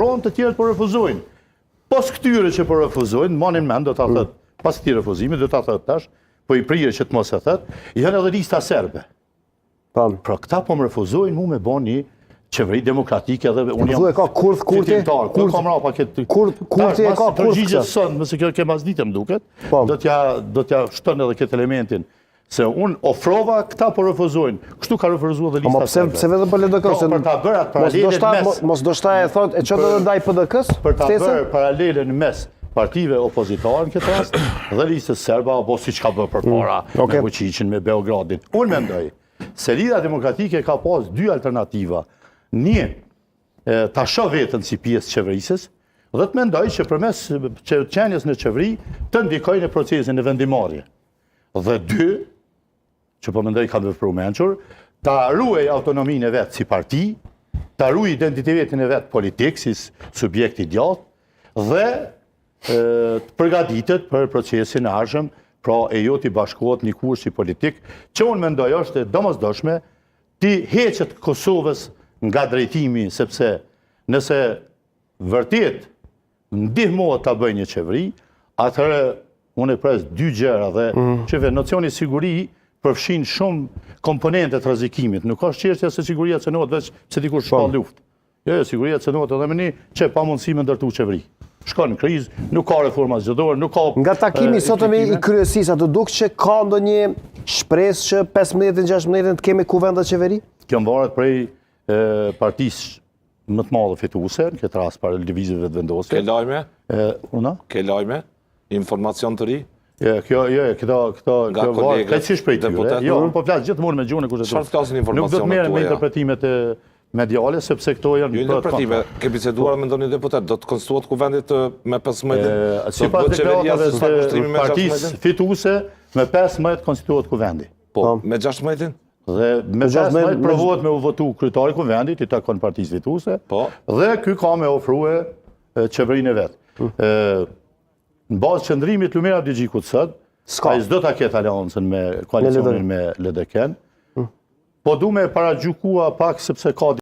Të tjerët po refuzojnë. Pas këtyre që po refuzojnë, manin mend do ta thot, pas këtij refuzimi do ta thot tash, po i prije që të mos e thot, janë edhe lista serbe. Pra këta po më refuzojnë mu me bën një qeveri demokratike dhe unë jam. Ka kurth kurti? Kurti e ka kurth. Përgjigjes sot, nëse kjo ke masditë më duket, do t'ja shton edhe këtë elementin. Se unë ofrova, këta po refuzojnë. Kështu ka refuzuar dhe lista serbe. Pse vetëm për LDK-s? Për ta bërë atë paralelen mes. Mos do shta e thot, e çfarë do ndaj PDK-s? Për ta bërë paralelen mes partive opozitare në këtë rast dhe listës serbe apo siç ka bërë përpara me Vučićin, me Beogradin. Unë mendoj se Lidhja Demokratike ka pas dy alternativa. Një, ta shoh veten si pjesë qeverisës dhe të mendoj që përmes qenies në qeveri të ndikojë në procesin e vendimarrje. Dhe dy, që po mendoj ka vepruar mençur, ta ruaj autonominë e vet si parti, ta ruaj identitetin e vet politik si subjekt i gjatë dhe të përgatitet për procesin e ardhshëm, pra e jo t'i bashkohet një kursi politik, që unë mendoj është e domosdoshme ti heqet Kosovës nga drejtimi, sepse nëse vërtet ndihmohet ta bëjë një qeveri, atëherë unë e pres dy gjëra dhe që nocioni siguri përfshin shumë komponente të rrezikimit. Nuk ka çështja se siguria cënohet veç se dikush shkon luftë. Jo, siguria cënohet edhe me një që pa mundësi me ndërtu qeveri. Shkon në krizë, nuk ka reforma zgjedhore, nuk ka. Nga takimi sot me i kryesisë, do duk që ka ndonjë shpresë që 15-16 të kemi kuvend të qeveri? Kjo varet prej partisë më të madhe fituese, në këtë rast para lëvizjeve të vendosura. Ke lajme? Ke lajme? Informacion të ri? Këto varet krejtësisht prej tyre. Jo, unë po flas gjithmonë me gjuhën e kushtetues. Çfarë flasin informacionet? Nuk do të merrem me interpretimet mediale, sepse këto janë jo interpretime. Ke biseduar me ndonjë deputet, do të konstituohet kuvendit me 15? Sipas deklaratave të partisë fituese, me 15 konstituohet kuvendi. Po, me 16? Dhe me 16 provohet me u votu kryetari i kuvendit, i takon partisë fituese, dhe ky ka me ofrue qeverinë e vet. Në bazë qëndrimit Lumera Dixhikut sot, ai s'do ta ketë aleancën me koalicionin me LDK-n. Po du me paragjykua pak sepse ka